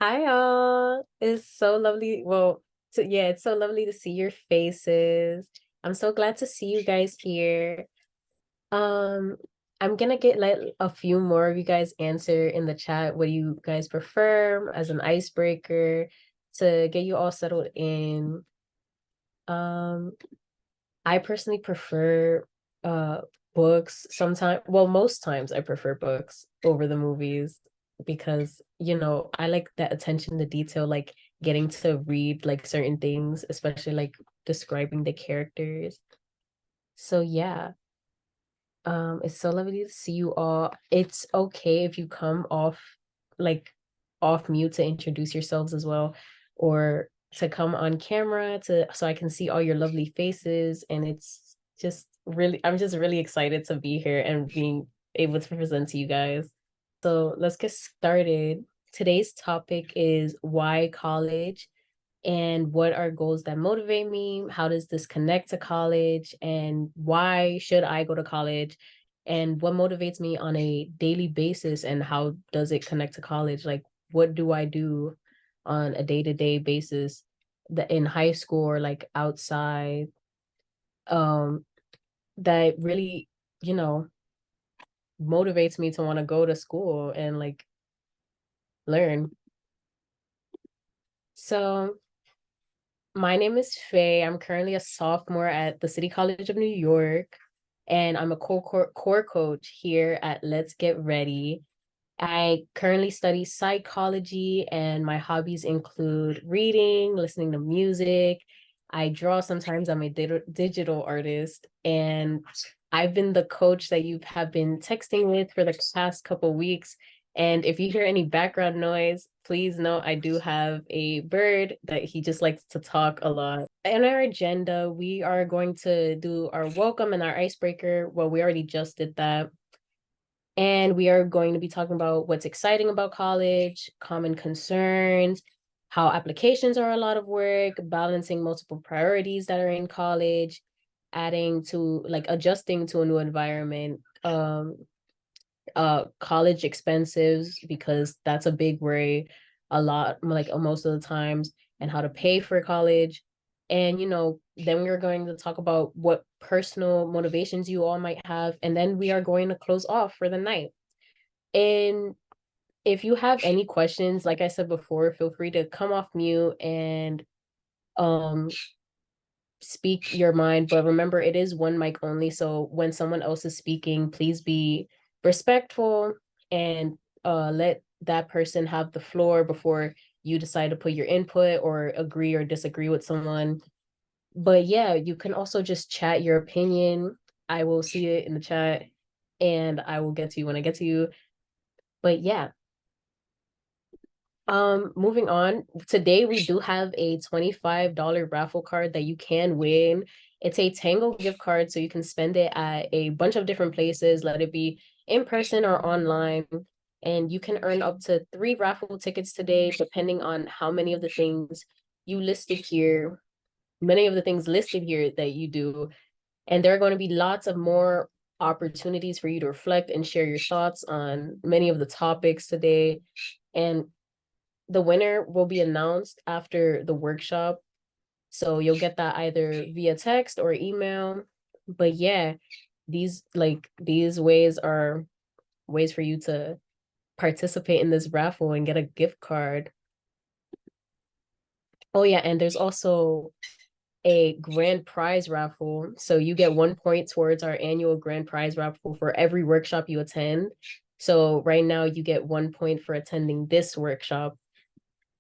Hi all. It's so lovely. Well, yeah, it's so lovely to see your faces. I'm so glad to see you guys here. Um, I'm gonna get like a few more of you guys answer in the chat what you guys prefer as an icebreaker to get you all settled in. Um, I personally prefer uh books sometimes. Well, most times I prefer books over the movies because, I like that attention to detail, like getting to read like certain things, especially like describing the characters. So yeah, it's so lovely to see you all. It's okay if you come like off mute to introduce yourselves as well, or to come on camera to so I can see all your lovely faces. And it's just really, I'm just really excited to be here and being able to present to you guys. So let's get started. Today's topic is why college and what are goals that motivate me? How does this connect to college? And why should I go to college? And what motivates me on a daily basis? And how does it connect to college? Like, what do I do on a day-to-day basis that in high school or like outside? Um, that really, you know, motivates me to want to go to school and like learn. So my name is Faye. I'm currently a sophomore at the City College of New York, and I'm a core coach here at Let's Get Ready. I currently study psychology, and my hobbies include reading, listening to music. I draw sometimes. I'm a digital artist, and I've been the coach that you have been texting with for the past couple weeks. And if you hear any background noise, please know I do have a bird that he just likes to talk a lot. In our agenda, we are going to do our welcome and our icebreaker. Well, we already just did that. And we are going to be talking about what's exciting about college, common concerns, how applications are a lot of work, balancing multiple priorities that are in college, adding to like adjusting to a new environment, college expenses, because that's a big worry a lot, like most of the times, and how to pay for college. And then we are going to talk about what personal motivations you all might have, and then we are going to close off for the night. And if you have any questions, like I said before, feel free to come off mute and um speak your mind. But remember, it is one mic only, so when someone else is speaking, please be respectful and let that person have the floor before you decide to put your input or agree or disagree with someone. But yeah, you can also just chat your opinion. I will see it in the chat and I will get to you when I get to you. But yeah, moving on. Today we do have a $25 raffle card that you can win. It's a Tango gift card, so you can spend it at a bunch of different places, let it be in person or online. And you can earn up to 3 raffle tickets today, depending on how many of the things you listed here, many of the things listed here that you do. And there are going to be lots of more opportunities for you to reflect and share your thoughts on many of the topics today. And the winner will be announced after the workshop. So you'll get that either via text or email. But yeah, these ways are ways for you to participate in this raffle and get a gift card. Oh yeah, and there's also a grand prize raffle. So you get 1 point towards our annual grand prize raffle for every workshop you attend. So right now you get 1 point for attending this workshop.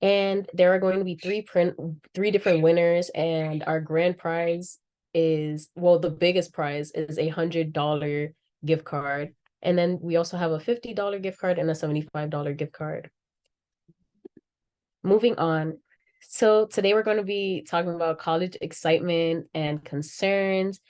And there are going to be three different winners, and our grand prize is, well, the biggest prize is $100 gift card. And then we also have a $50 gift card and a $75 gift card. Moving on. So today we're going to be talking about college excitement and concerns.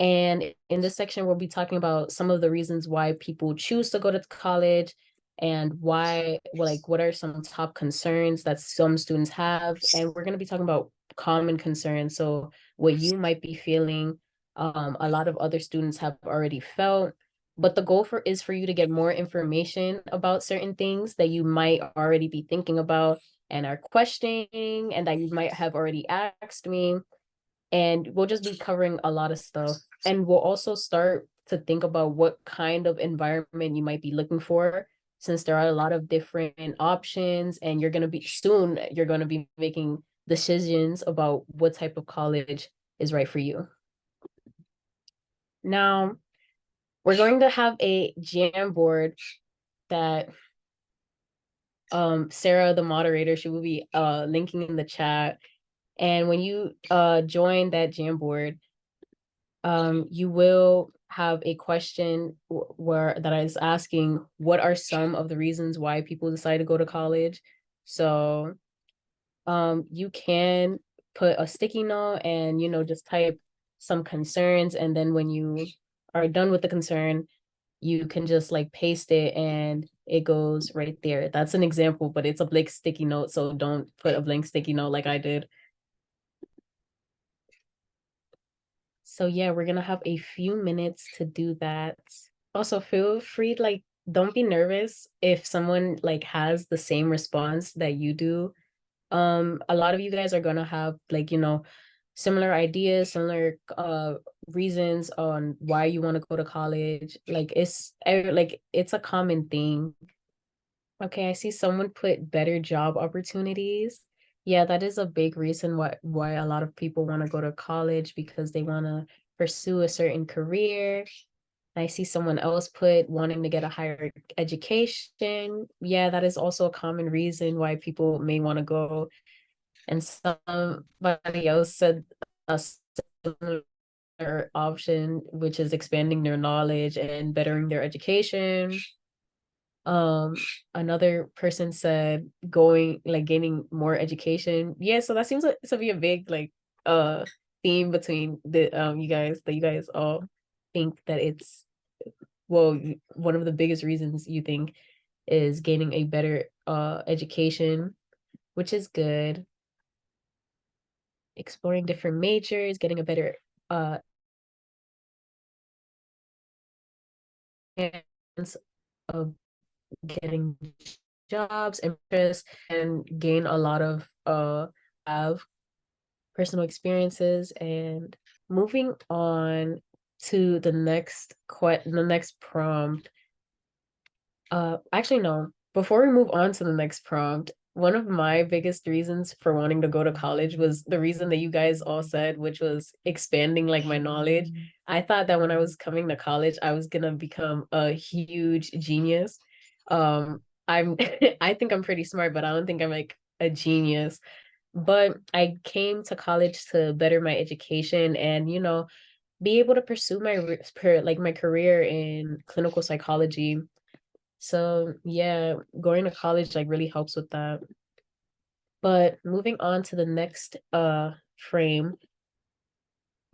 And in this section, we'll be talking about some of the reasons why people choose to go to college and why, well, like, what are some top concerns that some students have. And we're going to be talking about common concerns. So what you might be feeling, a lot of other students have already felt. But the goal is for you to get more information about certain things that you might already be thinking about and are questioning and that you might have already asked me. And we'll just be covering a lot of stuff. And we'll also start to think about what kind of environment you might be looking for, since there are a lot of different options, and you're going to be making decisions about what type of college is right for you. Now, we're going to have a jam board that Sarah, the moderator, she will be linking in the chat. And when you join that jam board, you will have a question where that is asking what are some of the reasons why people decide to go to college. So you can put a sticky note and just type some concerns, and then when you are done with the concern, you can just like paste it and it goes right there. That's an example, but it's a blank sticky note, so don't put a blank sticky note like I did. So yeah, we're gonna have a few minutes to do that. Also, feel free, like, don't be nervous if someone like has the same response that you do. A lot of you guys are gonna have like, similar ideas, similar reasons on why you want to go to college. Like it's a common thing. Okay, I see someone put better job opportunities. Yeah, that is a big reason why a lot of people want to go to college, because they want to pursue a certain career. I see someone else put wanting to get a higher education. Yeah, that is also a common reason why people may want to go. And somebody else said a similar option, which is expanding their knowledge and bettering their education. um Another person said going like gaining more education. Yeah, so that seems like to be a big like theme between the you guys all think that it's, well, one of the biggest reasons you think is gaining a better education, which is good. Exploring different majors, getting a better chance of getting jobs, interest, and gain a lot of have personal experiences. And moving on to the next prompt. Actually, no. Before we move on to the next prompt, one of my biggest reasons for wanting to go to college was the reason that you guys all said, which was expanding like my knowledge. I thought that when I was coming to college, I was gonna become a huge genius. I'm I think I'm pretty smart, but I don't think I'm like a genius. But I came to college to better my education and, be able to pursue my career in clinical psychology. So yeah, going to college like really helps with that. But moving on to the next frame.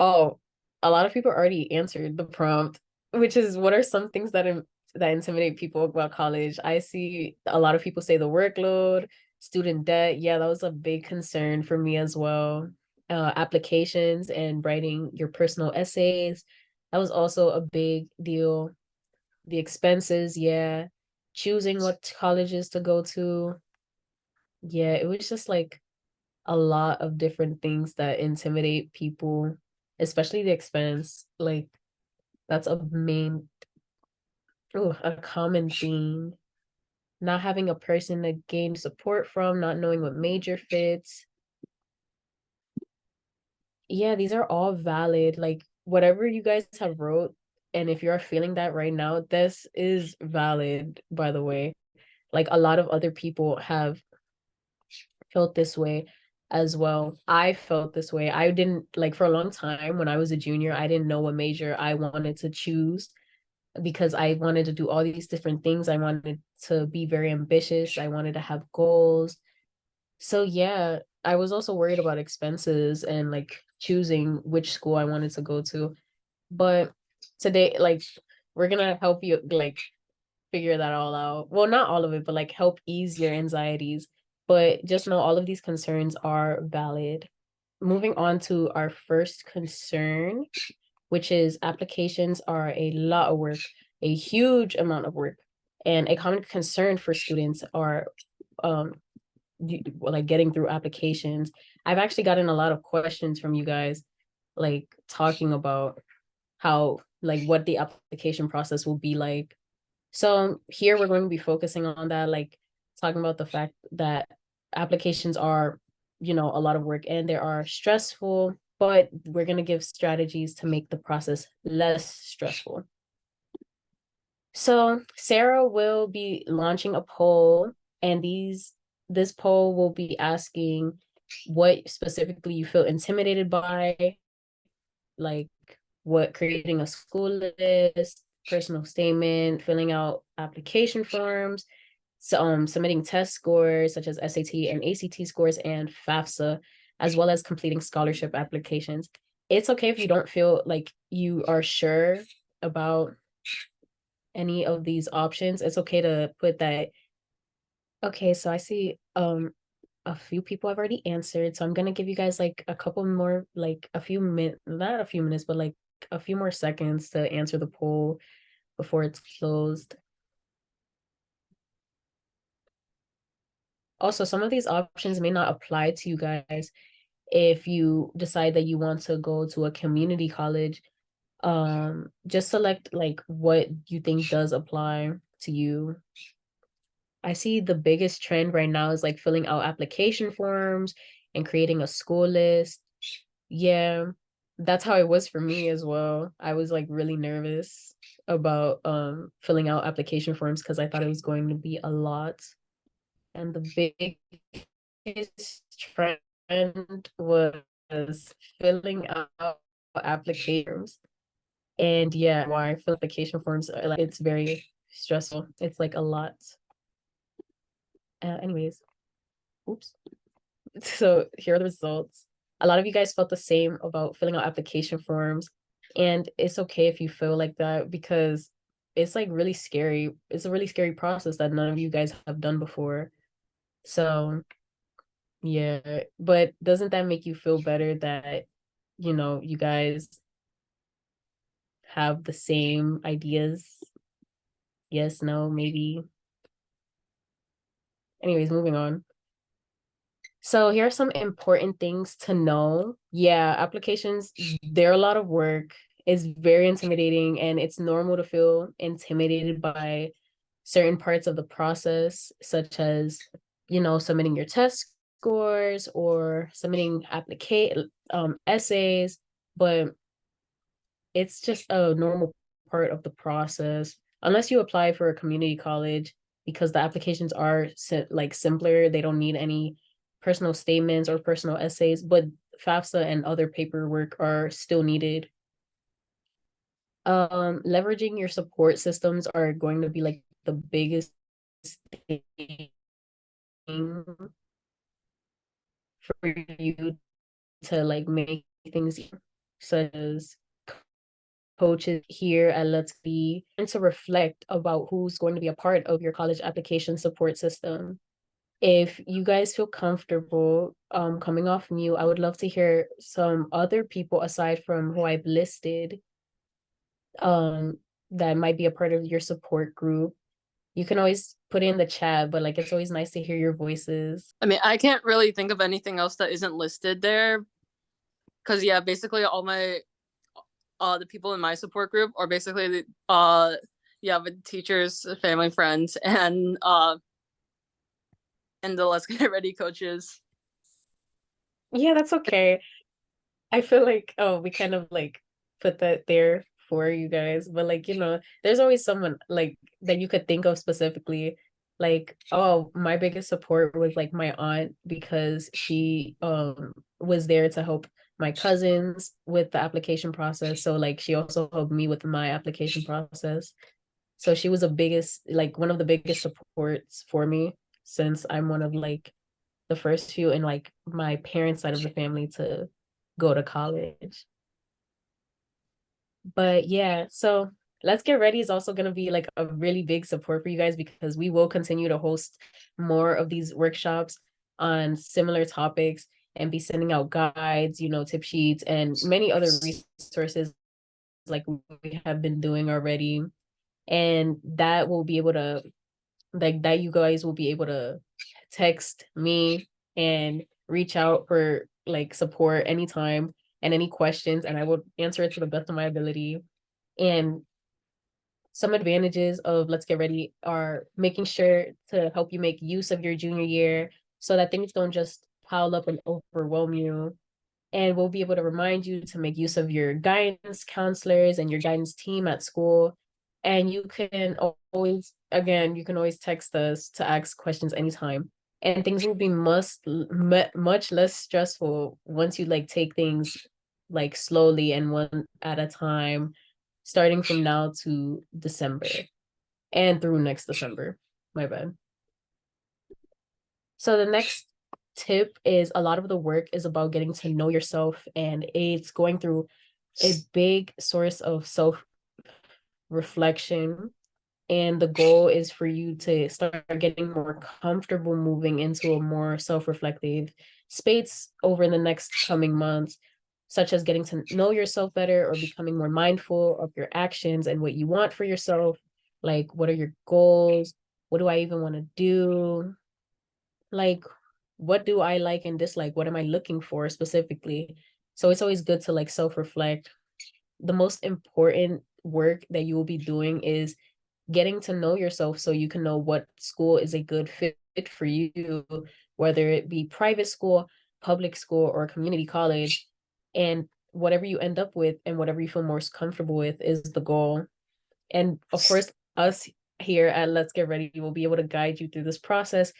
Oh, a lot of people already answered the prompt, which is what are some things that intimidate people about college? I see a lot of people say the workload, student debt. Yeah, that was a big concern for me as well. Applications and writing your personal essays. That was also a big deal. The expenses, yeah. Choosing what colleges to go to. Yeah, it was just like a lot of different things that intimidate people, especially the expense. Like that's a common theme. Not having a person to gain support from, not knowing what major fits. Yeah, these are all valid. Like whatever you guys have wrote, and if you're feeling that right now, this is valid, by the way. Like a lot of other people have felt this way as well. I felt this way. I didn't like for a long time when I was a junior, I didn't know what major I wanted to choose because I wanted to do all these different things. I wanted to be very ambitious. I wanted to have goals. So yeah, I was also worried about expenses and like choosing which school I wanted to go to. But today, like, we're gonna help you like figure that all out. Well, not all of it, but like help ease your anxieties. But just know all of these concerns are valid. Moving on to our first concern, which is applications are a lot of work. a huge amount of work. And a common concern for students are um like getting through applications. I've actually gotten a lot of questions from you guys, like talking about how like what the application process will be like. So here we're going to be focusing on that, like talking about the fact that applications are, a lot of work and they are stressful, but we're going to give strategies to make the process less stressful. So Sarah will be launching a poll, and this poll will be asking what specifically you feel intimidated by, like what creating a school list, personal statement, filling out application forms, so, submitting test scores such as SAT and ACT scores and FAFSA, as well as completing scholarship applications. It's okay if you don't feel like you are sure about any of these options. It's okay to put that. Okay, so I see a few people have already answered. So I'm gonna give you guys like a couple more, like a few minutes, not a few minutes, but like a few more seconds to answer the poll before it's closed. Also, some of these options may not apply to you guys if you decide that you want to go to a community college. Just select like what you think does apply to you. I see the biggest trend right now is like filling out application forms and creating a school list. Yeah, that's how it was for me as well. I was like really nervous about filling out application forms because I thought it was going to be a lot. And the biggest trend was filling out applications. And yeah, why fill application forms are like it's very stressful. It's like a lot. Anyways, oops. So here are the results. A lot of you guys felt the same about filling out application forms, and it's okay if you feel like that because it's like really scary. It's a really scary process that none of you guys have done before. So yeah, but doesn't that make you feel better that, you guys have the same ideas? Yes, no, maybe. Anyways, moving on. So here are some important things to know. Yeah, applications, they're a lot of work. It's very intimidating, and it's normal to feel intimidated by certain parts of the process, such as, submitting your test scores or submitting essays, but it's just a normal part of the process. Unless you apply for a community college, because the applications are like simpler, they don't need any personal statements or personal essays, but FAFSA and other paperwork are still needed. Leveraging your support systems are going to be like the biggest thing for you to like make things easier, such as coaches here at Let's Be, and to reflect about who's going to be a part of your college application support system. If you guys feel comfortable coming off mute, I would love to hear some other people aside from who I've listed um that might be a part of your support group. You can always put it in the chat, but like it's always nice to hear your voices. I mean, I can't really think of anything else that isn't listed there. Cause yeah, basically all my the people in my support group are basically with teachers, family, friends, and the Let's Get Ready coaches. Yeah, that's okay. I feel like, oh, we kind of like put that there for you guys, but like, there's always someone like that you could think of specifically. Like, oh, my biggest support was like my aunt because she was there to help my cousins with the application process. So like she also helped me with my application process. So she was one of the biggest supports for me since I'm one of like the first few in like my parents' side of the family to go to college. But yeah, so Let's Get Ready is also going to be like a really big support for you guys because we will continue to host more of these workshops on similar topics and be sending out guides, tip sheets and many other resources like we have been doing already. and that will be able to like that you guys will be able to text me and reach out for like support anytime and any questions, and I will answer it to the best of my ability. And some advantages of Let's Get Ready are making sure to help you make use of your junior year so that things don't just pile up and overwhelm you. And we'll be able to remind you to make use of your guidance counselors and your guidance team at school. And you can always, again, you can always text us to ask questions anytime. And things will be much less stressful once you like take things like slowly and one at a time, starting from now to December and through next December. My bad. So the next tip is a lot of the work is about getting to know yourself, and it's going through a big source of self reflection. And the goal is for you to start getting more comfortable moving into a more self reflective space over the next coming months, such as getting to know yourself better or becoming more mindful of your actions and what you want for yourself. Like, what are your goals? What do I even want to do? Like, what do I like and dislike? What am I looking for specifically? So it's always good to like self reflect. The most important work that you will be doing is getting to know yourself so you can know what school is a good fit for you, whether it be private school, public school, or community college. And whatever you end up with and whatever you feel most comfortable with is the goal. And of course, us here at Let's Get Ready will be able to guide you through this process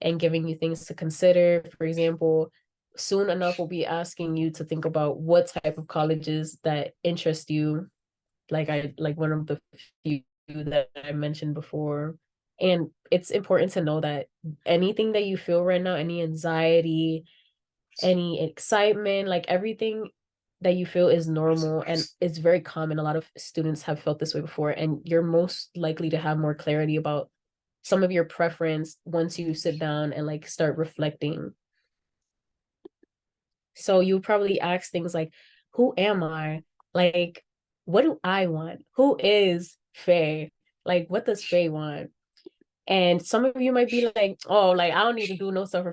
and giving you things to consider. For example, soon enough, we'll be asking you to think about what type of colleges that interest you, like one of the few that I mentioned before. And it's important to know that anything that you feel right now, any anxiety, any excitement, like everything that you feel is normal and it's very common. A lot of students have felt this way before, and you're most likely to have more clarity about some of your preference once you sit down and like start reflecting. So you probably ask things like, who am I? Like, what do I want? Who is Faye? Like, what does Faye want? And some of you might be like, oh, like I don't need to do no self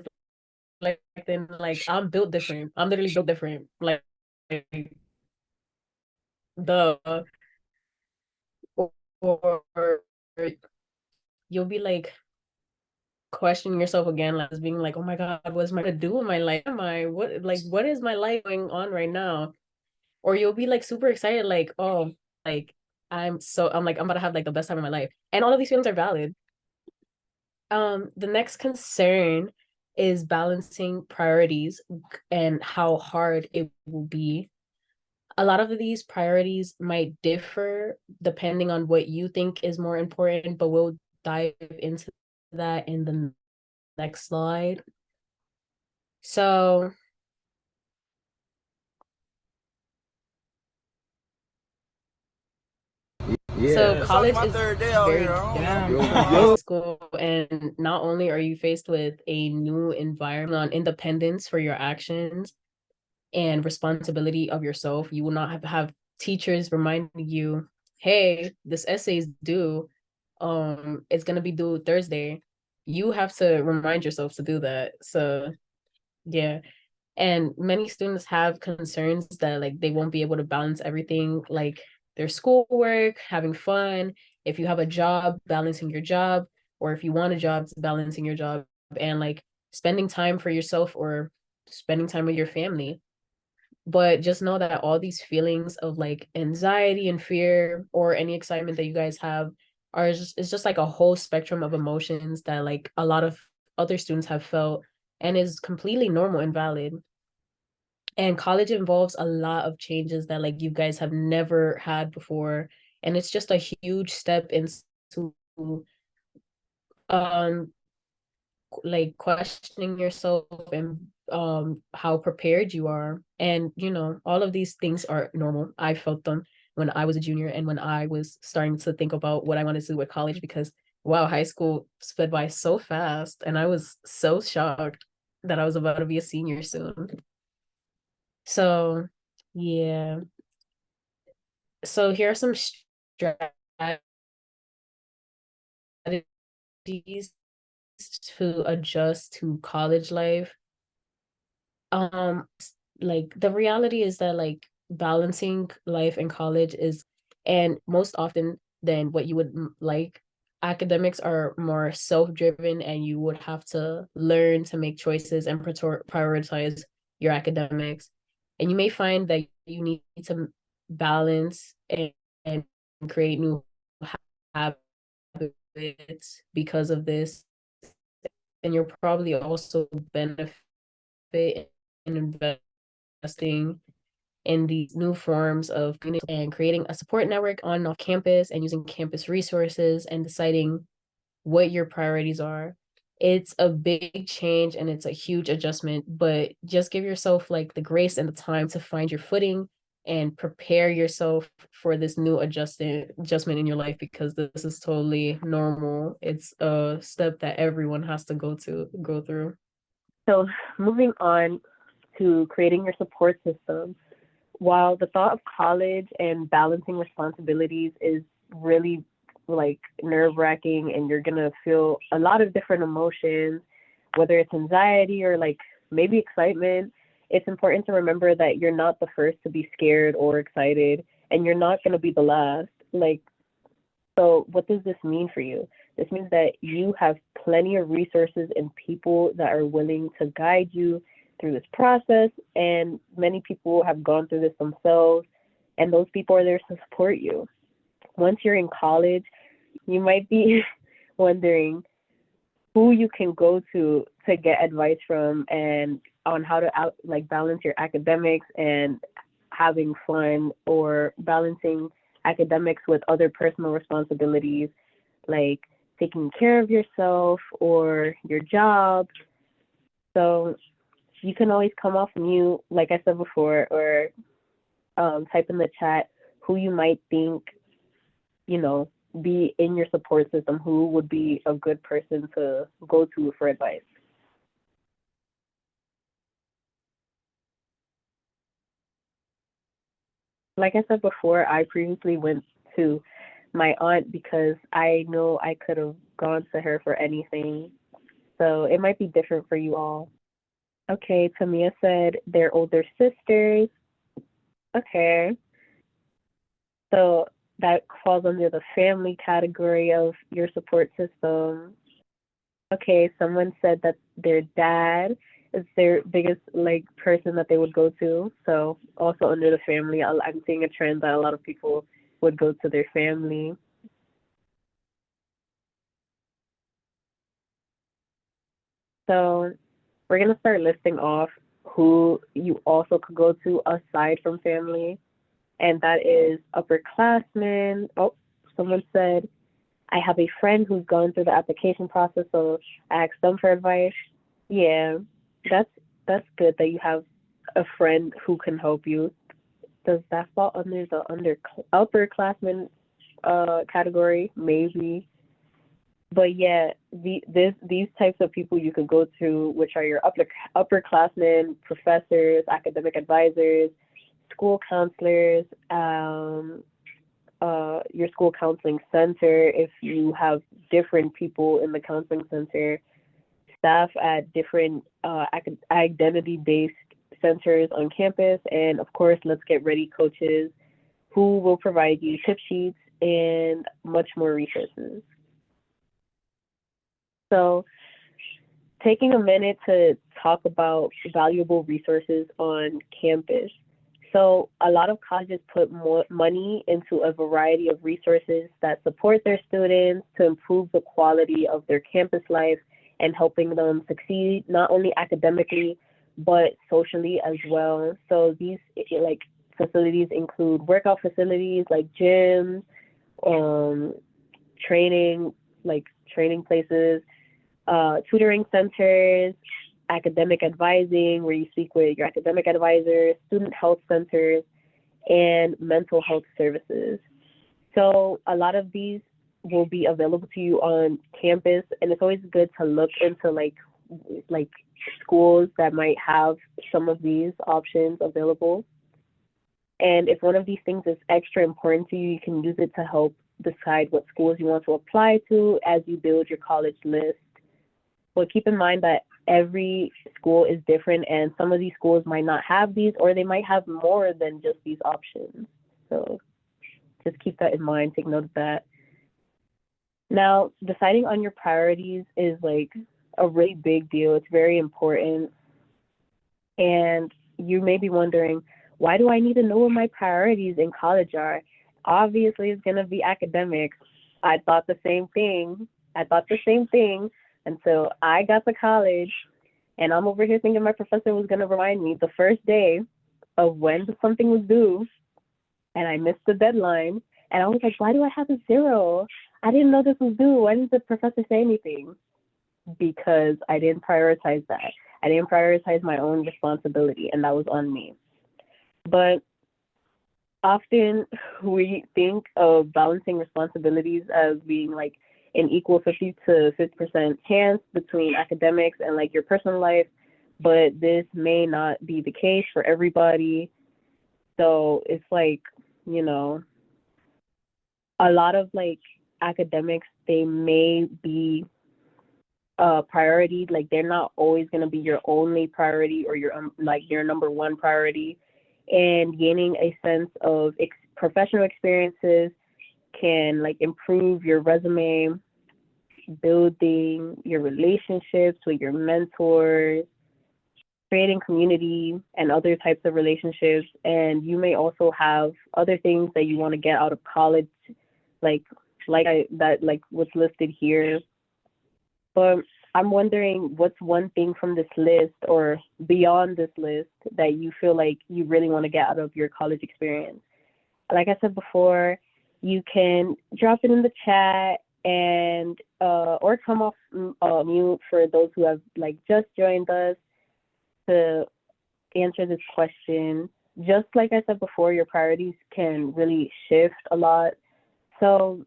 reflecting. Like I'm built different. I'm literally built different. Like the or you'll be like questioning yourself again, like being like, oh my God, what's my to do with my life? Am I what is my life going on right now? Or you'll be like super excited, like, oh, like I'm like I'm about to have like the best time of my life. And all of these feelings are valid. The next concern is balancing priorities and how hard it will be. A lot of these priorities might differ depending on what you think is more important, but we'll dive into that in the next slide. So, Yeah. It's only college my is third day out here. very I different don't from know. high school, and not only are you faced with a new environment on independence for your actions and responsibility of yourself, you will not have teachers reminding you, hey, this essay is due. It's gonna be due Thursday. You have to remind yourself to do that. So yeah. And many students have concerns that like they won't be able to balance everything, like their schoolwork, having fun, if you have a job, balancing your job, or if you want a job, balancing your job, and like spending time for yourself or spending time with your family. But just know that all these feelings of like anxiety and fear or any excitement that you guys have are just it's just like a whole spectrum of emotions that like a lot of other students have felt and is completely normal and valid. And college involves a lot of changes that like you guys have never had before, and it's just a huge step into um like questioning yourself and how prepared you are. And you know, all of these things are normal. I felt them when I was a junior and when I was starting to think about what I wanted to do with college, because wow, high school sped by so fast and I was so shocked that I was about to be a senior soon. So yeah. So here are some strategies to adjust to college life. Um, like the reality is that like balancing life and college is, and most often than what you would like, academics are more self-driven and you would have to learn to make choices and prioritize your academics. And you may find that you need to balance and create new habits because of this. And you'll probably also benefit in investing in these new forms of community and creating a support network on and off campus and using campus resources and deciding what your priorities are. It's a big change and it's a huge adjustment, but just give yourself like the grace and the time to find your footing and prepare yourself for this new adjustment in your life, because this is totally normal. It's a step that everyone has to go through. So moving on to creating your support system. While the thought of college and balancing responsibilities is really like nerve wracking and you're gonna feel a lot of different emotions, whether it's anxiety or like maybe excitement, it's important to remember that you're not the first to be scared or excited, and you're not gonna be the last. Like, so what does this mean for you? This means that you have plenty of resources and people that are willing to guide you through this process, and many people have gone through this themselves, and those people are there to support you. Once you're in college, you might be wondering who you can go to get advice from and on how to balance your academics and having fun, or balancing academics with other personal responsibilities like taking care of yourself or your job. So you can always come off mute, like I said before, or type in the chat who you might think, be in your support system, who would be a good person to go to for advice. Like I said before, I previously went to my aunt because I know I could have gone to her for anything. So it might be different for you all. Okay, Tamia said they're older sisters. Okay. So that falls under the family category of your support system. Okay, someone said that their dad is their biggest person that they would go to. So also under the family, I'm seeing a trend that a lot of people would go to their family. So we're gonna start listing off who you also could go to aside from family, and that is upperclassmen. Oh, someone said, I have a friend who's gone through the application process, so I asked them for advice. Yeah, that's that's good that you have a friend who can help you. Does that fall under the upperclassmen category? Maybe. But yeah, these types of people you could go to, which are your upperclassmen, professors, academic advisors, school counselors, your school counseling center if you have different people in the counseling center, staff at different identity-based centers on campus, and of course, Let's Get Ready coaches who will provide you tip sheets and much more resources. So taking a minute to talk about valuable resources on campus. So a lot of colleges put more money into a variety of resources that support their students to improve the quality of their campus life and helping them succeed, not only academically, but socially as well. So these facilities include workout facilities like gyms, training, training places, tutoring centers, academic advising, where you speak with your academic advisors, student health centers, and mental health services. So a lot of these will be available to you on campus, and it's always good to look into like schools that might have some of these options available. And if one of these things is extra important to you, you can use it to help decide what schools you want to apply to as you build your college list. But keep in mind that every school is different, and some of these schools might not have these, or they might have more than just these options. So just keep that in mind. Take note of that. Now, deciding on your priorities is like a really big deal. It's very important. And you may be wondering, why do I need to know what my priorities in college are? Obviously, it's going to be academics. I thought the same thing. I thought the same thing until I got to college. And I'm over here thinking my professor was going to remind me the first day of when something was due. And I missed the deadline. And I was like, why do I have a zero? I didn't know this was due. Why didn't the professor say anything? Because I didn't prioritize that. I didn't prioritize my own responsibility, and that was on me. But often we think of balancing responsibilities as being like an equal 50 to 50% chance between academics and like your personal life, but this may not be the case for everybody. So it's like, you know, a lot of like academics, they may be priority. Like they're not always going to be your only priority or your like your number one priority. And gaining a sense of professional experiences can like improve your resume, building your relationships with your mentors, creating community and other types of relationships. And you may also have other things that you want to get out of college, like like what's listed here. But I'm wondering, what's one thing from this list or beyond this list that you feel like you really want to get out of your college experience? Like I said before, you can drop it in the chat and or come off mute for those who have like just joined us to answer this question. Just like I said before, your priorities can really shift a lot. So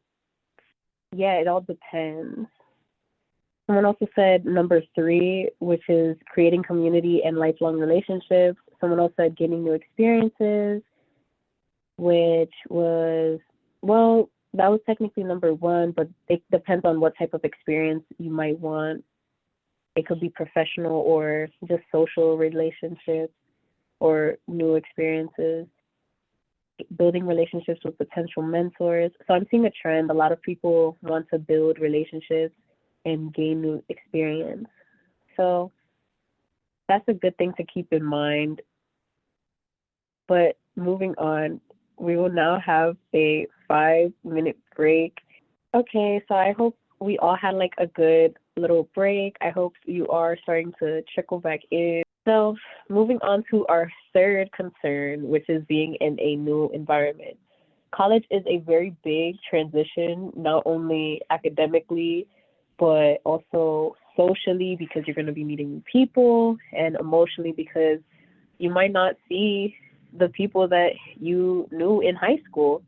yeah, it all depends. Someone also said number 3, which is creating community and lifelong relationships. Someone else said gaining new experiences, which was, well, that was technically number 1, but it depends on what type of experience you might want. It could be professional or just social relationships or new experiences. Building relationships with potential mentors. So I'm seeing a trend. A lot of people want to build relationships and gain new experience. So that's a good thing to keep in mind. But moving on, we will now have a 5-minute break. Okay, so I hope we all had like a good little break. I hope you are starting to trickle back in. So moving on to our third concern, which is being in a new environment. College is a very big transition, not only academically, but also socially, because you're going to be meeting new people, and emotionally because you might not see the people that you knew in high school.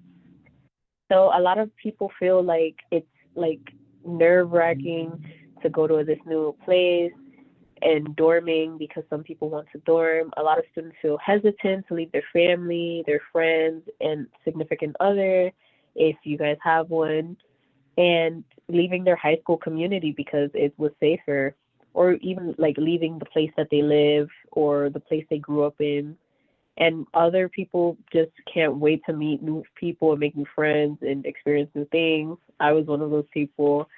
So a lot of people feel like it's like nerve-wracking to go to this new place and dorming because some people want to dorm. A lot of students feel hesitant to leave their family, their friends, and significant other, if you guys have one, and leaving their high school community because it was safer, or even like leaving the place that they live or the place they grew up in. And other people just can't wait to meet new people and make new friends and experience new things. I was one of those people.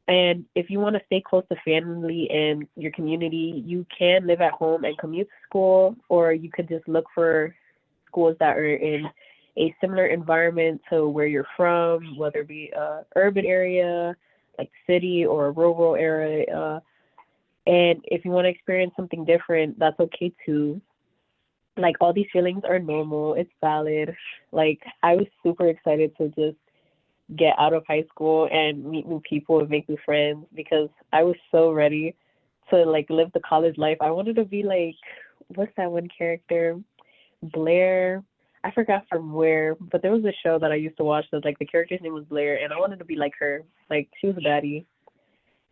And if you want to stay close to family and your community, you can live at home and commute to school, or you could just look for schools that are in a similar environment to where you're from, whether it be a urban area, like city, or a rural area. And if you want to experience something different, that's okay too. Like, all these feelings are normal. It's valid. Like, I was super excited to just get out of high school and meet new people and make new friends because I was so ready to like live the college life. I wanted to be like, what's that one character? Blair. I forgot from where, but there was a show that I used to watch that like the character's name was Blair, and I wanted to be like her. Like, she was a baddie.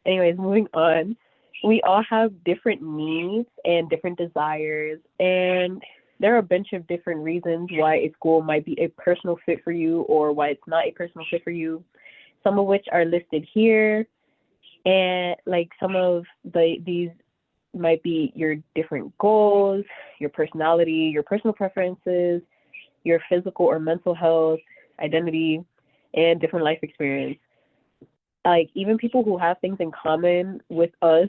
Anyways, moving on. We all have different needs and different desires, and there are a bunch of different reasons why a school might be a personal fit for you or why it's not a personal fit for you. Some of which are listed here, and like some of these might be your different goals, your personality, your personal preferences, your physical or mental health, identity, and different life experience. Like even people who have things in common with us,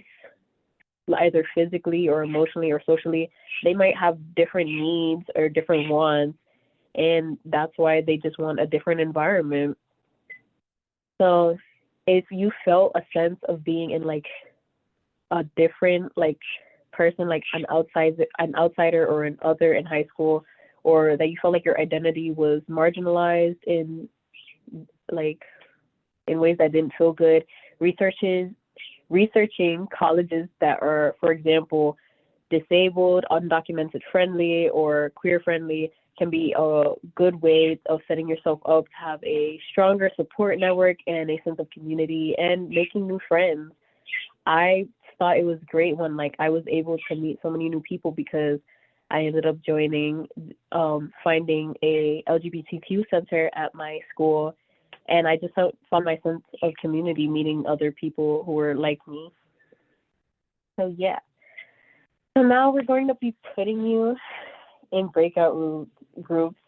either physically or emotionally or socially, they might have different needs or different wants, and that's why they just want a different environment. So if you felt a sense of being in like a different like person, like an outsider or an other in high school, or that you felt like your identity was marginalized in like in ways that didn't feel good, researches researching colleges that are, for example, disabled, undocumented friendly, or queer friendly can be a good way of setting yourself up to have a stronger support network and a sense of community and making new friends. I thought it was great when like I was able to meet so many new people because I ended up joining, finding a LGBTQ center at my school, and I just found my sense of community meeting other people who were like me. So yeah. So now we're going to be putting you in groups,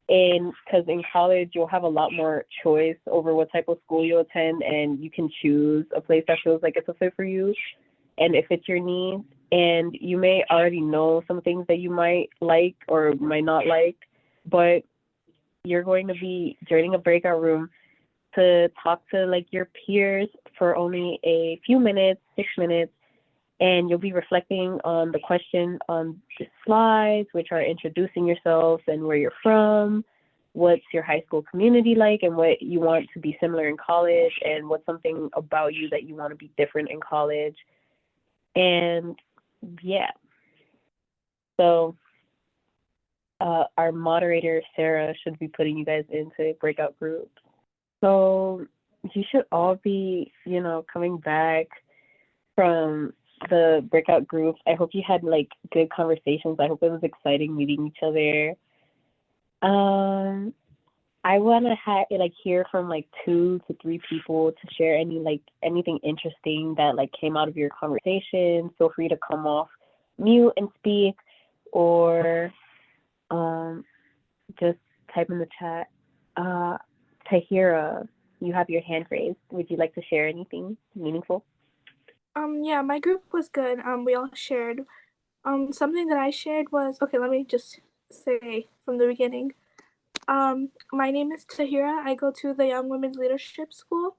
and because in college you'll have a lot more choice over what type of school you attend, and you can choose a place that feels like it's a fit for you and it fits your needs. And you may already know some things that you might like or might not like, but you're going to be joining a breakout room to talk to like your peers for only a few minutes, 6 minutes, and you'll be reflecting on the question on the slides, which are introducing yourself and where you're from, what's your high school community like, and what you want to be similar in college, and what's something about you that you want to be different in college. And yeah, so our moderator, Sarah, should be putting you guys into breakout groups. So you should all be, coming back from the breakout groups. I hope you had like good conversations. I hope it was exciting meeting each other. I want to like hear from like 2 to 3 people to share anything interesting that like came out of your conversation. Feel free to come off mute and speak, or just type in the chat. Tahira, you have your hand raised. Would you like to share anything meaningful? Yeah, my group was good. We all shared. Something that I shared was, okay, let me just say from the beginning. My name is Tahira. I go to the Young Women's Leadership School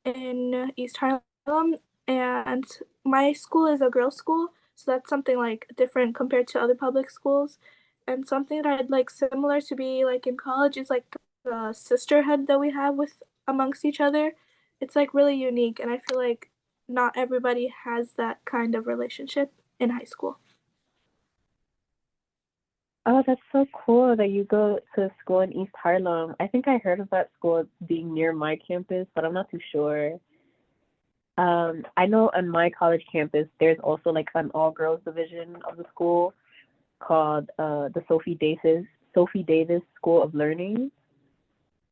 in East Harlem, and my school is a girls' school, so that's something like different compared to other public schools. And something that I'd like similar to be like in college is like the sisterhood that we have with amongst each other. It's like really unique, and I feel like not everybody has that kind of relationship in high school. Oh, that's so cool that you go to school in East Harlem. I think I heard of that school being near my campus, but I'm not too sure. I know on my college campus, there's also like an all girls division of the school called the Sophie Davis School of Learning.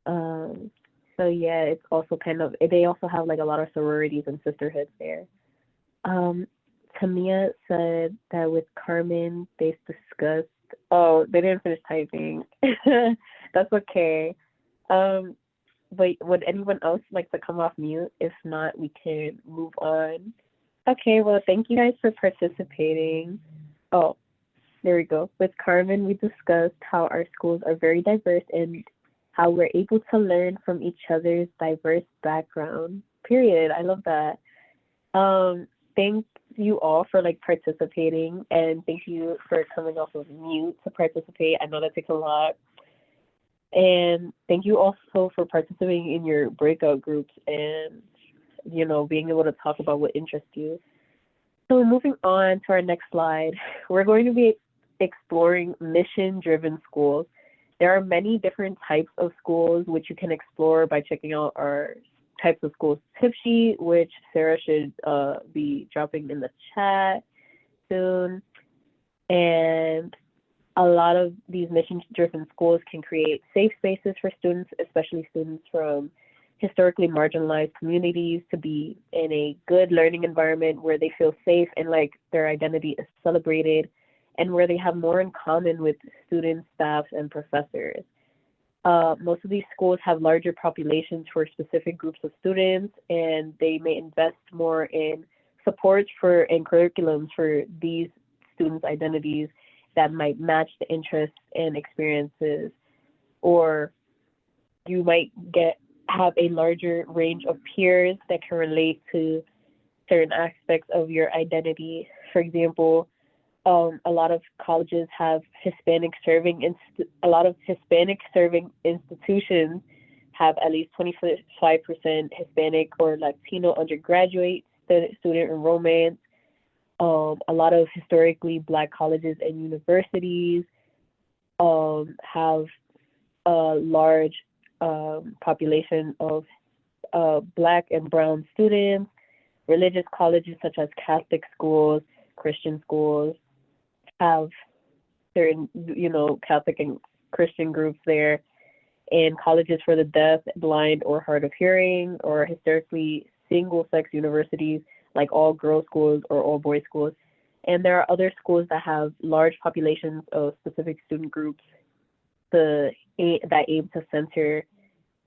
Um, so yeah, it's also kind of they also have like a lot of sororities and sisterhoods there. Um, Tamia said that with Carmen, they discussed. Oh, they didn't finish typing. That's okay. Um, but would anyone else like to come off mute? If not, we can move on. Okay, well, thank you guys for participating. Oh, there we go. With Carmen, we discussed how our schools are very diverse and how we're able to learn from each other's diverse background. Period. I love that. Thank you all for like participating, and thank you for coming off of mute to participate. I know that takes a lot. And thank you also for participating in your breakout groups and, being able to talk about what interests you. So moving on to our next slide, we're going to be exploring mission-driven schools. There are many different types of schools which you can explore by checking out our types of schools tip sheet, which Sarah should be dropping in the chat soon. And A lot of these mission-driven schools can create safe spaces for students, especially students from historically marginalized communities, to be in a good learning environment where they feel safe and like their identity is celebrated, and where they have more in common with students, staff, and professors. Most of these schools have larger populations for specific groups of students, and they may invest more in supports for and curriculums for these students' identities that might match the interests and experiences, or you might have a larger range of peers that can relate to certain aspects of your identity. For example, a lot of colleges have a lot of Hispanic serving institutions have at least 25% Hispanic or Latino undergraduate student enrollment. A lot of historically Black colleges and universities have a large population of Black and Brown students. Religious colleges such as Catholic schools, Christian schools have certain, Catholic and Christian groups there. And colleges for the deaf, blind, or hard of hearing, or historically single-sex universities like all girls schools or all boys schools. And there are other schools that have large populations of specific student groups that aim to center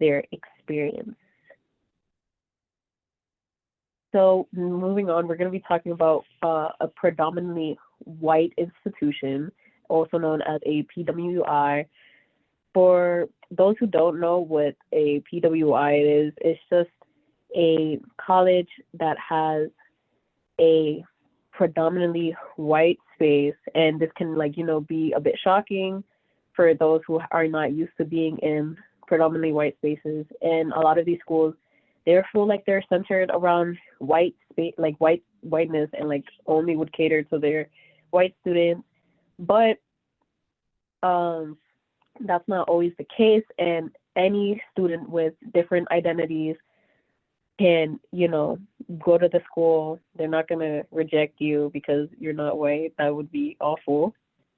their experience. So moving on, we're going to be talking about a predominantly white institution, also known as a PWI. For those who don't know what a PWI is, it's just a college that has a predominantly white space, and this can be a bit shocking for those who are not used to being in predominantly white spaces. And a lot of these schools, they feel like they're centered around white space, whiteness, and only would cater to their white students. But that's not always the case, and any student with different identities can, go to the school. They're not going to reject you because you're not white. That would be awful.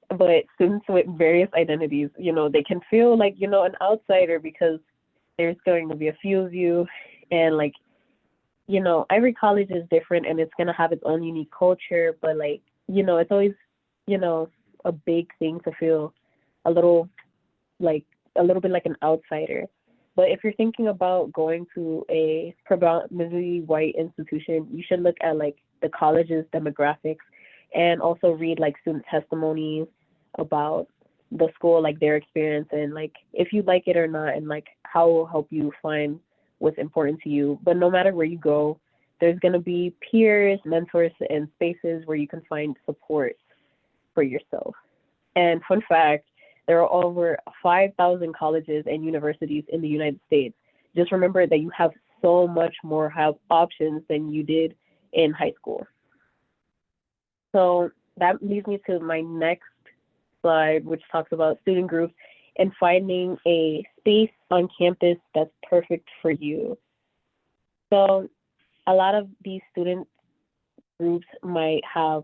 But students with various identities, they can feel like, an outsider because there's going to be a few of you. And every college is different and it's going to have its own unique culture. But it's always, a big thing to feel a little bit like an outsider. But if you're thinking about going to a predominantly white institution, you should look at the college's demographics and also read student testimonies about the school, their experience, and if you like it or not, and how it will help you find what's important to you. But no matter where you go, there's going to be peers, mentors, and spaces where you can find support for yourself. And fun fact, there are over 5,000 colleges and universities in the United States. Just remember that you have so much more options than you did in high school. So that leads me to my next slide, which talks about student groups and finding a space on campus that's perfect for you. So a lot of these student groups might have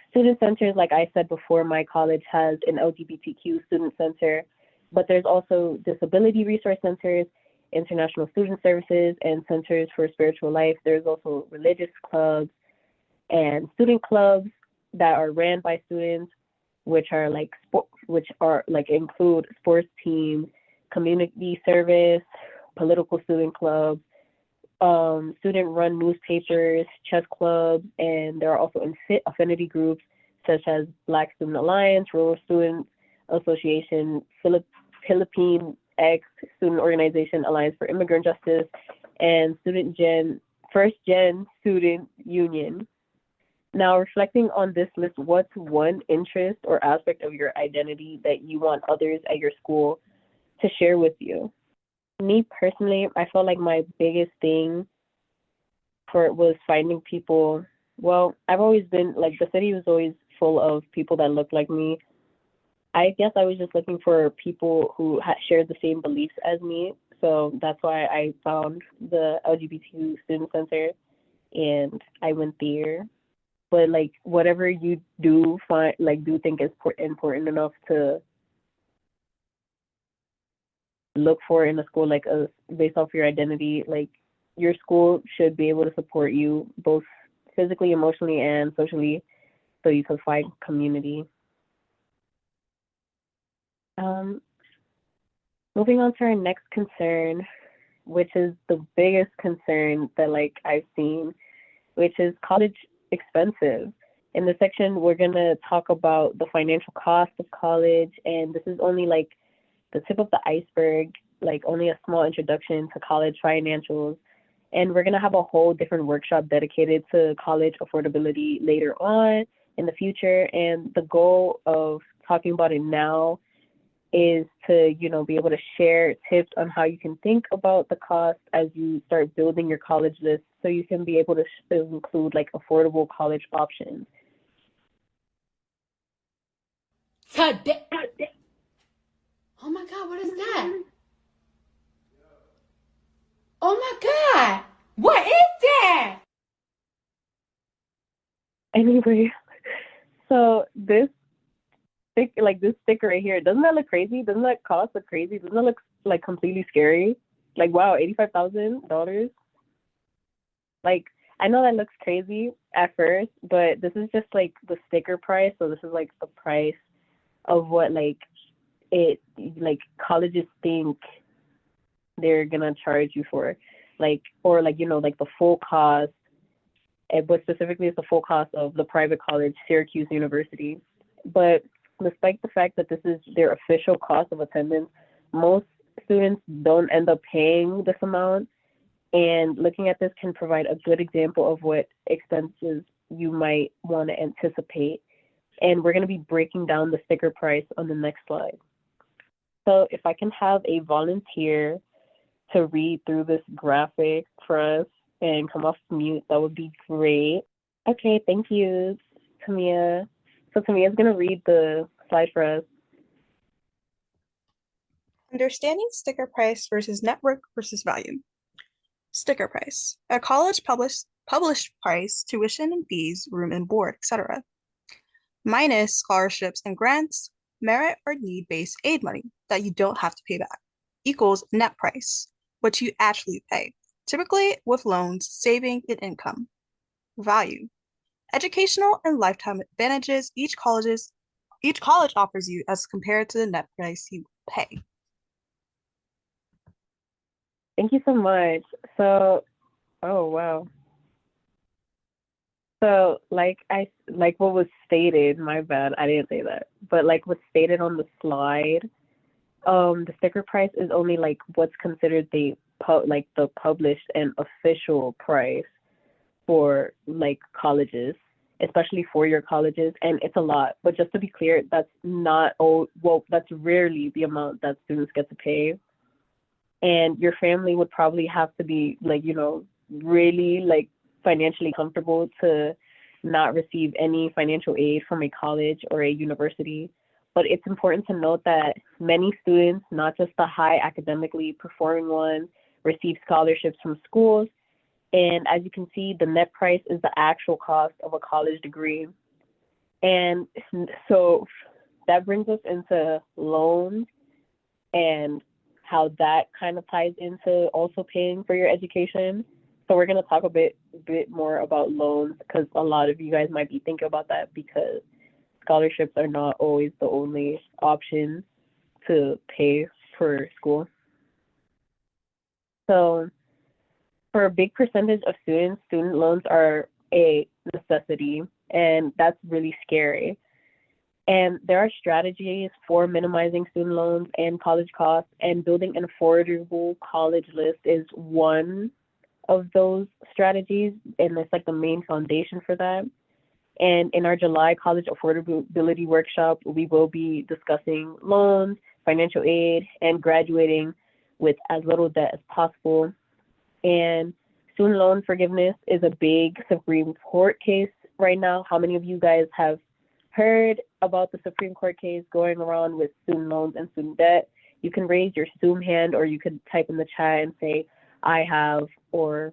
student centers. Like I said before, my college has an LGBTQ student center, but there's also disability resource centers, international student services, and centers for spiritual life. There's also religious clubs and student clubs that are ran by students, which are include sports teams, community service, political student clubs, student-run newspapers, chess clubs, and there are also affinity groups such as Black Student Alliance, Rural Student Association, Philippine X Student Organization, Alliance for Immigrant Justice, and First Gen Student Union. Now, reflecting on this list, what's one interest or aspect of your identity that you want others at your school to share with you? Me personally, I felt like my biggest thing was finding people. Well, I've always been the city was always full of people that looked like me. I guess I was just looking for people who shared the same beliefs as me. So that's why I found the LGBTQ student center and I went there. but like whatever you do find like do think is important enough to look for in a school like based off your identity, like your school should be able to support you both physically, emotionally, and socially, so you can find community. Um, Moving on to our next concern, which is the biggest concern that like I've seen, which is college expensive. In this section, we're gonna talk about the financial cost of college, and this is only like the tip of the iceberg, like only a small introduction to college financials. And we're gonna have a whole different workshop dedicated to college affordability later on in the future. And the goal of talking about it now is to, be able to share tips on how you can think about the cost as you start building your college list so you can be able to include like affordable college options. Oh my God, what is that? Oh my God, what is that? Anyway, so this this sticker right here, doesn't that look crazy? Doesn't that cost look crazy? Doesn't that look like completely scary? Like, wow, $85,000? Like, I know that looks crazy at first, but this is just like the sticker price. So this is like the price of what like colleges think they're gonna charge you for, like, or like like the full cost, but specifically it's the full cost of the private college, Syracuse University. But despite the fact that this is their official cost of attendance, most students don't end up paying this amount. And looking at this can provide a good example of what expenses you might want to anticipate. And we're going to be breaking down the sticker price on the next slide. So if I can have a volunteer to read through this graphic for us and come off mute, that would be great. Okay, thank you, Tamia. So Tamia's going to read the slide for us. Understanding sticker price versus network versus value. Sticker price. A college published price, tuition and fees, room and board, etc. Minus scholarships and grants, merit or need-based aid money that you don't have to pay back, equals net price, what you actually pay, typically with loans, saving, and income. Value. Educational and lifetime advantages each college offers you as compared to the net price you pay. Thank you so much. So, oh wow. So like what was stated, my bad, I didn't say that. But like what's stated on the slide, the sticker price is only like what's considered the published and official price for like colleges, especially four-year colleges, and it's a lot. But just to be clear, that's that's rarely the amount that students get to pay. And your family would probably have to be like, really like financially comfortable to not receive any financial aid from a college or a university. But it's important to note that many students, not just the high academically performing ones, receive scholarships from schools. And as you can see, the net price is the actual cost of a college degree. And so that brings us into loans and how that kind of ties into also paying for your education. So we're going to talk a bit more about loans, because a lot of you guys might be thinking about that, because scholarships are not always the only option to pay for school. So for a big percentage of students, student loans are a necessity, and that's really scary. And there are strategies for minimizing student loans and college costs, and building an affordable college list is one of those strategies, and it's like the main foundation for that. And in our July college affordability workshop, we will be discussing loans, financial aid, and graduating with as little debt as possible. And student loan forgiveness is a big Supreme Court case right now. How many of you guys have heard about the Supreme Court case going around with student loans and student debt? You can raise your Zoom hand, or you could type in the chat and say, I have, or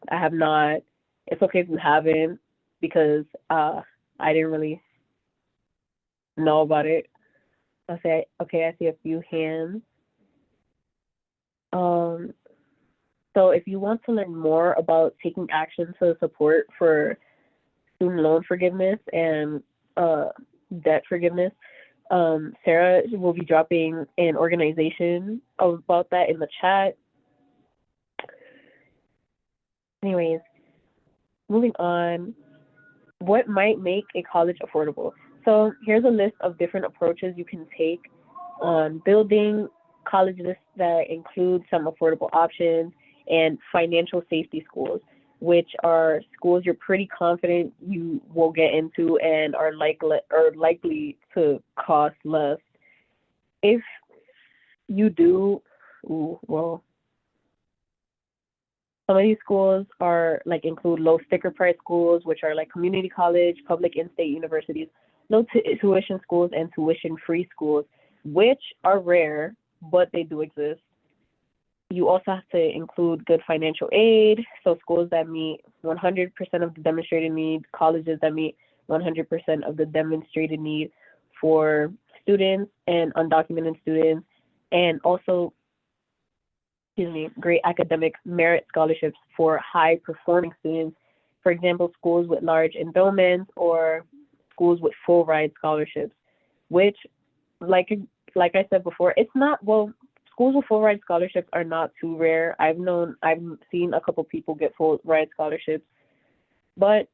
I have not. It's okay if you haven't. because I didn't really know about it. I'll say, okay, I see a few hands. So if you want to learn more about taking action to support for student loan forgiveness and debt forgiveness, Sarah will be dropping an organization about that in the chat. Anyways, moving on. What might make a college affordable? So here's a list of different approaches you can take on building colleges that include some affordable options and financial safety schools, which are schools you're pretty confident you will get into and are likely to cost less. If you do, well, some of these schools are like include low sticker price schools, which are like community college, public and state universities, low tuition schools, and tuition-free schools, which are rare, but they do exist. You also have to include good financial aid, so schools that meet 100% of the demonstrated need, colleges that meet 100% of the demonstrated need for students and undocumented students, and also great academic merit scholarships for high performing students. For example, schools with large endowments or schools with full ride scholarships, which like I said before, it's not, well, schools with full ride scholarships are not too rare. I've seen a couple people get full ride scholarships, but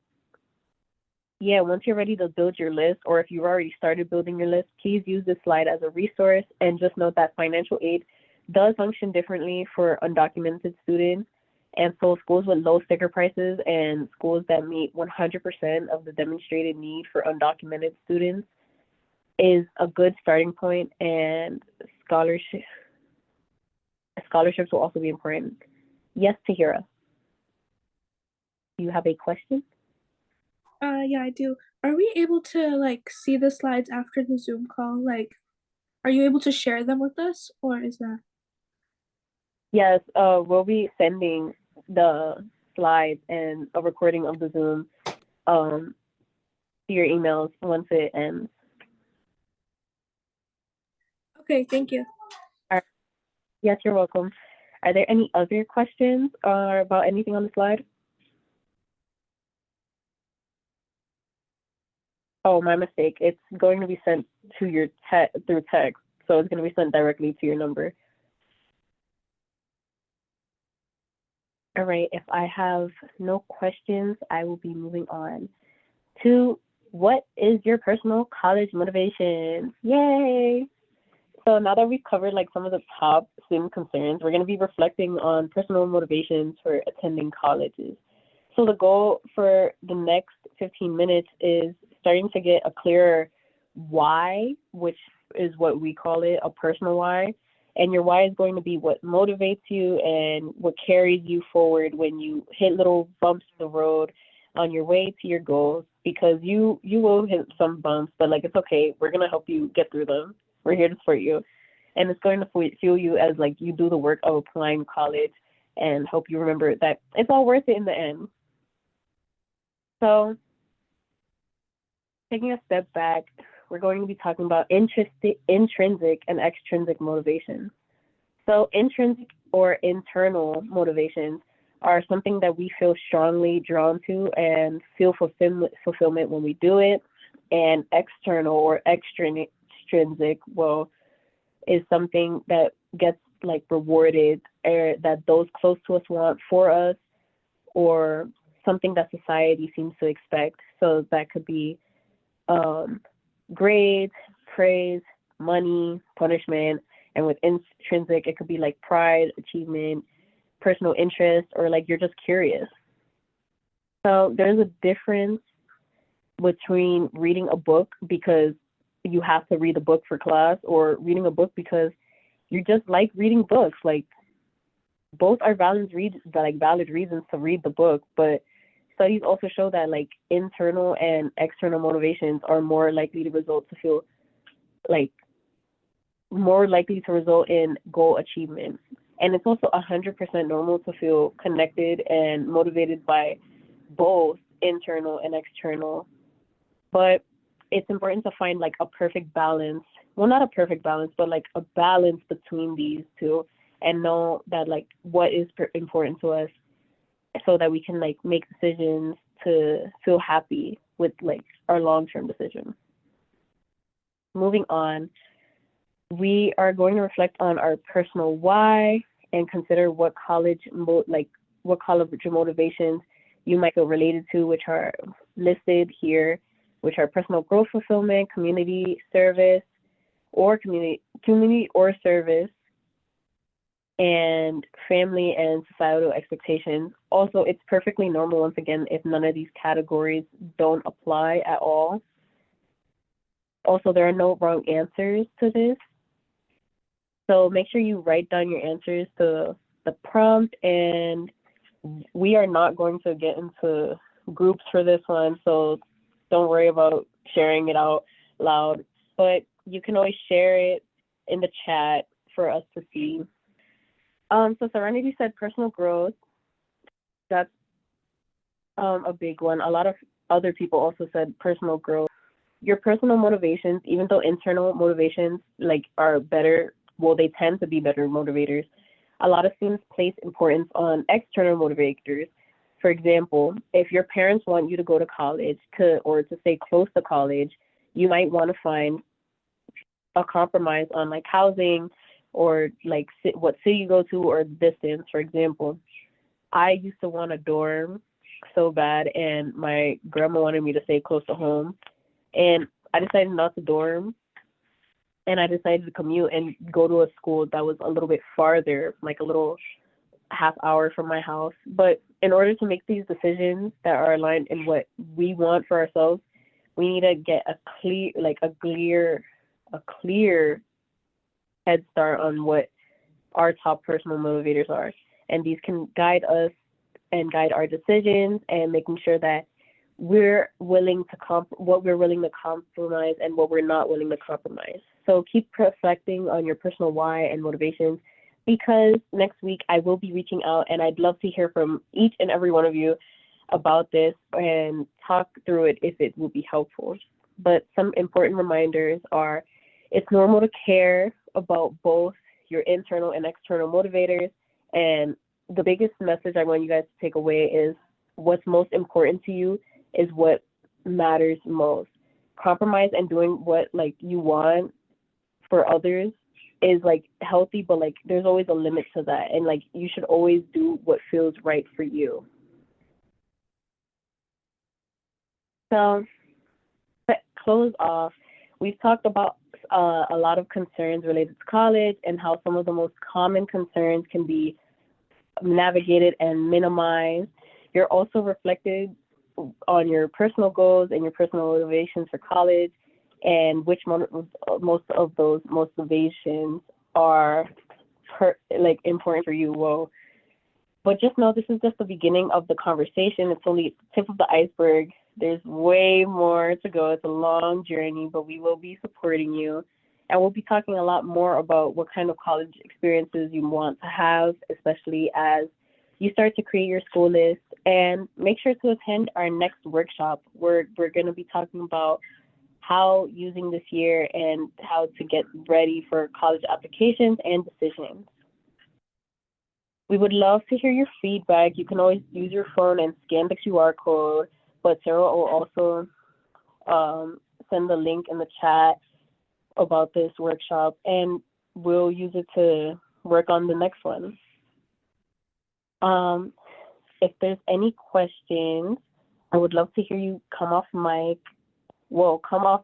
yeah, once you're ready to build your list, or if you've already started building your list, please use this slide as a resource, and just note that financial aid does function differently for undocumented students. And so schools with low sticker prices and schools that meet 100% of the demonstrated need for undocumented students is a good starting point, and scholarships will also be important. Yes, Tahira. Do you have a question? Yeah, I do. Are we able to like see the slides after the Zoom call? Like, are you able to share them with us, or is that? Yes, we'll be sending the slides and a recording of the Zoom to your emails once it ends. Okay, thank you. Yes, you're welcome. Are there any other questions about anything on the slide? Oh, my mistake. It's going to be sent to your through text, so it's going to be sent directly to your number. All right, if I have no questions, I will be moving on to what is your personal college motivation? Yay! So now that we've covered like some of the top student concerns, we're going to be reflecting on personal motivations for attending colleges. So the goal for the next 15 minutes is starting to get a clearer why, which is what we call it, a personal why. And your why is going to be what motivates you and what carries you forward when you hit little bumps in the road on your way to your goals, because you will hit some bumps, but like, it's okay. We're going to help you get through them. We're here to support you. And it's going to fuel you as like you do the work of applying college and help you remember that it's all worth it in the end. So taking a step back, we're going to be talking about intrinsic and extrinsic motivations. So intrinsic or internal motivations are something that we feel strongly drawn to and feel fulfillment when we do it. And external or extrinsic, well, is something that gets like rewarded, or that those close to us want for us, or something that society seems to expect. So that could be grades, praise, money, punishment. And with intrinsic, it could be like pride, achievement, personal interest, or like you're just curious. So there's a difference between reading a book because you have to read a book for class, or reading a book because you just like reading books. Like, both are valid reasons to read the book, but studies also show that like internal and external motivations are more likely to result in goal achievement. And it's also 100% normal to feel connected and motivated by both internal and external. But it's important to find like a perfect balance. Well, not a perfect balance, but like a balance between these two, and know that like what is important to us, so that we can like make decisions to feel happy with like our long-term decision. Moving on, we are going to reflect on our personal why and consider what college motivations you might feel related to, which are listed here, which are personal growth, fulfillment, community service, or community or service, and family and societal expectations. Also, it's perfectly normal, once again, if none of these categories don't apply at all. Also, there are no wrong answers to this. So make sure you write down your answers to the prompt, and we are not going to get into groups for this one, so don't worry about sharing it out loud, but you can always share it in the chat for us to see. So Serenity said personal growth. That's a big one. A lot of other people also said personal growth. Your personal motivations, even though internal motivations like are better, well, they tend to be better motivators. A lot of students place importance on external motivators. For example, if your parents want you to go to college or to stay close to college, you might want to find a compromise on like housing or like what city you go to or distance. For example, I used to want a dorm so bad, and my grandma wanted me to stay close to home, and I decided not to dorm, and I decided to commute and go to a school that was a little bit farther, like a little half hour from my house. But in order to make these decisions that are aligned in what we want for ourselves, we need to get a clear head start on what our top personal motivators are. And these can guide us and guide our decisions, and making sure that we're willing to what we're willing to compromise and what we're not willing to compromise. So keep reflecting on your personal why and motivations, because next week I will be reaching out, and I'd love to hear from each and every one of you about this and talk through it if it will be helpful. But some important reminders are, it's normal to care about both your internal and external motivators. And the biggest message I want you guys to take away is what's most important to you is what matters most. Compromise and doing what like you want for others is like healthy, but like there's always a limit to that, and like you should always do what feels right for you. So to close off, we've talked about a lot of concerns related to college and how some of the most common concerns can be navigated and minimized. You're also reflected on your personal goals and your personal motivations for college, and which most of those motivations are important for you. Well, but just know this is just the beginning of the conversation. It's only the tip of the iceberg. There's way more to go. It's a long journey, but we will be supporting you. And we'll be talking a lot more about what kind of college experiences you want to have, especially as you start to create your school list. And make sure to attend our next workshop. We're going to be talking about how using this year and how to get ready for college applications and decisions. We would love to hear your feedback. You can always use your phone and scan the QR code, but Sarah will also send the link in the chat about this workshop, and we'll use it to work on the next one. If there's any questions, I would love to hear you come off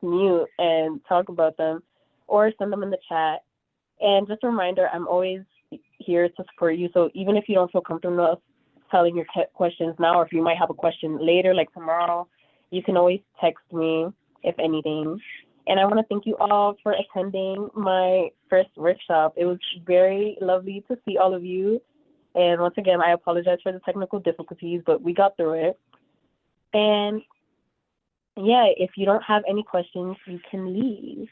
mute and talk about them, or send them in the chat. And just a reminder, I'm always here to support you. So even if you don't feel comfortable telling your questions now, or if you might have a question later, like tomorrow, you can always text me if anything. And I want to thank you all for attending my first workshop. It was very lovely to see all of you. And once again, I apologize for the technical difficulties, but we got through it. And yeah, if you don't have any questions, you can leave.